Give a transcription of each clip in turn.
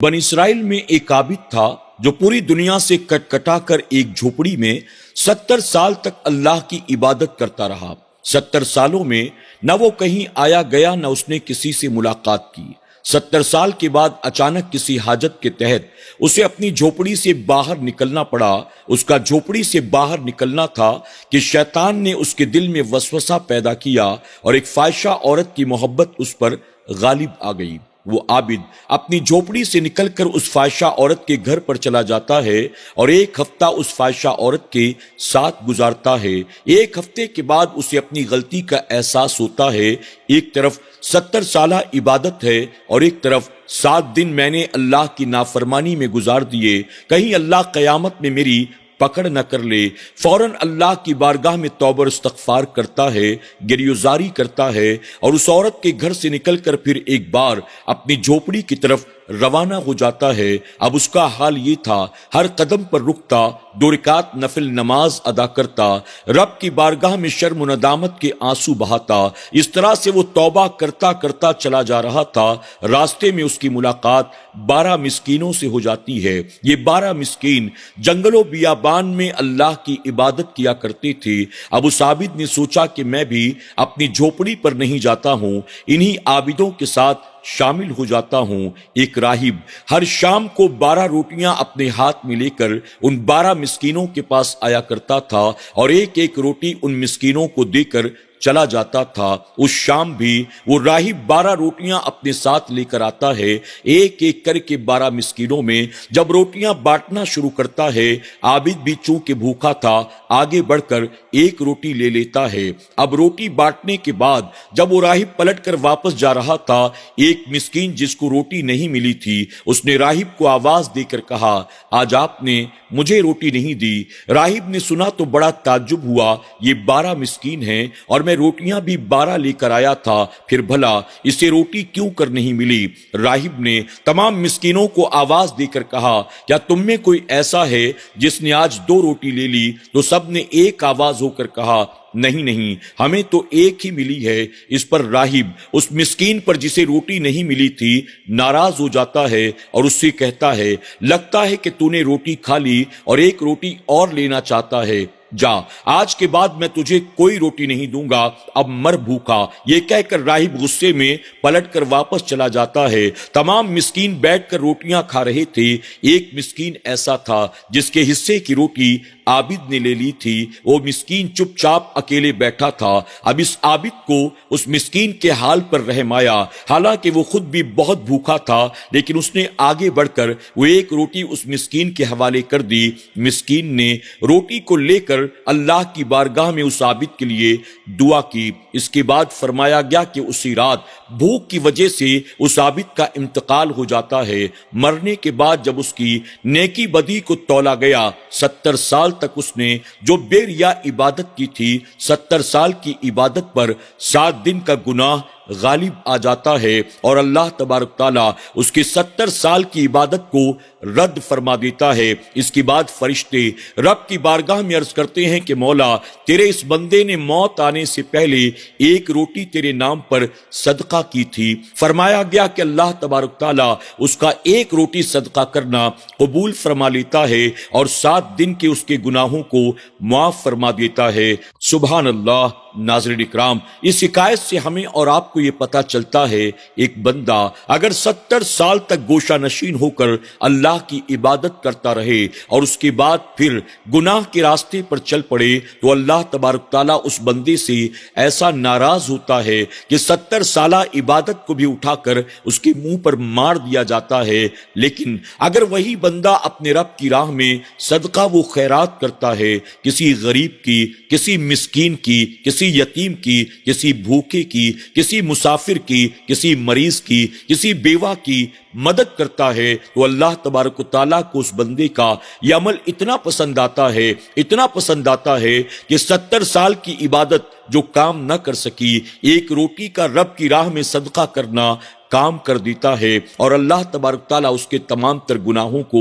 बन इसराइल में एक आबिद था जो पूरी दुनिया से कटकटा कर एक झोपड़ी में 70 साल तक अल्लाह की इबादत करता रहा। 70 सालों में न वो कहीं आया गया न उसने किसी से मुलाकात की। 70 साल के बाद अचानक किसी हाजत के तहत उसे अपनी झोपड़ी से बाहर निकलना पड़ा। उसका झोपड़ी से बाहर निकलना था कि शैतान ने उसके दिल में वसवसा पैदा किया और एक फाहिशा औरत की मोहब्बत उस पर गालिब आ गई। वो आबिद अपनी झोपड़ी से निकलकर उस फाहिशा औरत के घर पर चला जाता है और एक हफ्ता उस फाहिशा औरत के साथ गुजारता है। एक हफ्ते के बाद उसे अपनी गलती का एहसास होता है। एक तरफ 70 साल इबादत है और एक तरफ 7 दिन मैंने अल्लाह की नाफरमानी में गुजार दिए, कहीं अल्लाह कयामत में मेरी पकड़ न कर ले। फौरन अल्लाह की बारगाह में तौबा और इस्तगफार करता है, गिरफ्तारी करता है और उस औरत के घर से निकलकर फिर एक बार अपनी झोपड़ी की तरफ रवाना हो जाता है। अब उसका हाल ये था, हर कदम पर रुकता, 2 रकात नफिल नमाज अदा करता, रब की बारगाह में शर्म और नदामत के आंसू बहाता। इस तरह से वो तौबा करता करता चला जा रहा था। रास्ते में उसकी मुलाकात 12 मिस्कीनों से हो जाती है। ये 12 मिस्कीन जंगलों बियाबान में अल्लाह की इबादत किया करते थे। अब उस आबिद ने सोचा कि मैं भी अपनी झोपड़ी पर नहीं जाता हूं, इन्हीं आबिदों के साथ शामिल हो जाता हूं। एक राहिब हर शाम को 12 रोटियां अपने हाथ में लेकर उन 12 मिस्कीनों के पास आया करता था और एक एक रोटी उन मिस्कीनों को देकर चला जाता था। उस शाम भी वो राहिब 12 रोटियां अपने साथ लेकर आता है। एक एक करके 12 मिस्कीनों में जब रोटियां बांटना शुरू करता है, आबिद भी चूंकि भूखा था आगे बढ़कर एक रोटी ले लेता है। अब रोटी बांटने के बाद जब वो राहिब पलटकर वापस जा रहा था, एक मिस्कीन जिसको रोटी नहीं मिली थी उसने राहिब को आवाज देकर कहा, आज आपने मुझे रोटी नहीं दी। राहिब ने सुना तो बड़ा ताज्जुब हुआ, ये 12 मिस्कीन हैं और मैं रोटियां भी 12 लेकर आया था, फिर भला इसे रोटी क्यों कर नहीं मिली। राहिब ने तमाम मिस्कीनों को आवाज देकर कहा, क्या तुम में कोई ऐसा है जिसने आज 2 रोटी ले ली? तो सबने एक आवाज होकर कहा, नहीं नहीं, हमें तो एक ही मिली है। इस पर राहिब उस मिस्कीन पर जिसे रोटी नहीं मिली थी नाराज हो जाता है और उससे कहता है, लगता है कि तूने रोटी खा ली और एक रोटी और लेना चाहता है। जा, आज के बाद मैं तुझे कोई रोटी नहीं दूंगा, अब मर भूखा। ये कहकर राहिब गुस्से में पलटकर वापस चला जाता है। तमाम मिस्कीन बैठकर रोटियां खा रहे थे। एक मिस्कीन ऐसा था जिसके हिस्से की रोटी आबिद ने ले ली थी। वो मिस्कीन चुपचाप अकेले बैठा था। अब इस आबिद को उस मिस्कीन के हाल पर रहम आया। हालांकि वो खुद भी बहुत भूखा था, लेकिन उसने आगे बढ़कर वो एक रोटी उस मिस्कीन के हवाले कर दी। मिस्कीन ने रोटी को लेकर अल्लाह की बारगाह में उस आबिद के लिए दुआ की। इसके बाद फरमाया गया कि उसी रात भूख की वजह से उस आबिद का इंतकाल हो जाता है। मरने के बाद जब उसकी नेकी बदी को तौला गया, 70 साल तक उसने जो बेरिया इबादत की थी, 70 साल की इबादत पर 7 दिन का गुनाह गालिब आ जाता है और अल्लाह तबारक ताला उसकी 70 साल की इबादत को रद्द फरमा देता है। इसके बाद फरिश्ते रब की बारगाह में अर्ज करते हैं कि मौला, तेरे इस बंदे ने मौत आने से पहले एक रोटी तेरे नाम पर सदका की थी। फरमाया गया कि अल्लाह तबारक ताला उसका एक रोटी सदका करना कबूल फरमा लेता है और 7 दिन के उसके गुनाहों को माफ फरमा देता है। सुभान अल्लाह। नाज़रीन इकराम, इस हिकायत से हमें और आपको ये पता चलता है, एक बंदा अगर 70 साल तक गोशा नशीन होकर अल्लाह की इबादत करता रहे और उसके बाद फिर गुनाह के रास्ते पर चल पड़े, तो अल्लाह तबारक ताला उस बंदे से ऐसा नाराज होता है कि 70 साल इबादत को भी उठाकर उसके मुंह पर मार दिया जाता है। लेकिन अगर वही बंदा अपने रब की राह में सदका वो खैरात करता है, किसी गरीब की, किसी मिस्कीन की, किसी यतीम की, किसी भूखे की, किसी मुसाफिर की, किसी मरीज की, किसी बेवा की मदद करता है, तो अल्लाह तबारक ताला को उस बंदे का यह अमल इतना पसंद आता है, इतना पसंद आता है कि 70 साल की इबादत जो काम न कर सकी, एक रोटी का रब की राह में सदका करना काम कर देता है और अल्लाह तबारक ताला उसके तमाम तर गुनाहों को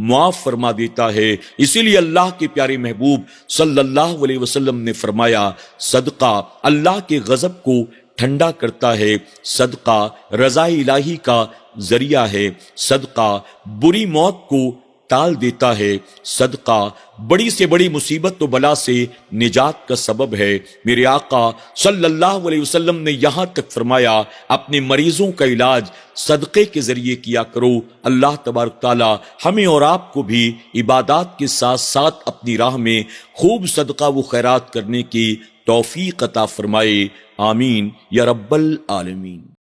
माफ फरमा देता है। इसीलिए अल्लाह के प्यारे महबूब सल्लल्लाहु अलैहि वसल्लम ने फरमाया, सदका अल्लाह के गजब को ٹھنڈا کرتا ہے، صدقہ رضا الہی کا ذریعہ ہے، صدقہ بری موت کو ٹال دیتا ہے، صدقہ بڑی سے بڑی مصیبت و بلا سے نجات کا سبب ہے۔ میرے آقا صلی اللہ علیہ وسلم نے یہاں تک فرمایا اپنے مریضوں کا علاج صدقے کے ذریعے کیا کرو۔ اللہ تبارک تعالی ہمیں اور آپ کو بھی عبادات کے ساتھ ساتھ اپنی راہ میں خوب صدقہ و خیرات کرنے کی توفیق عطا فرمائے، آمین یا رب العالمین۔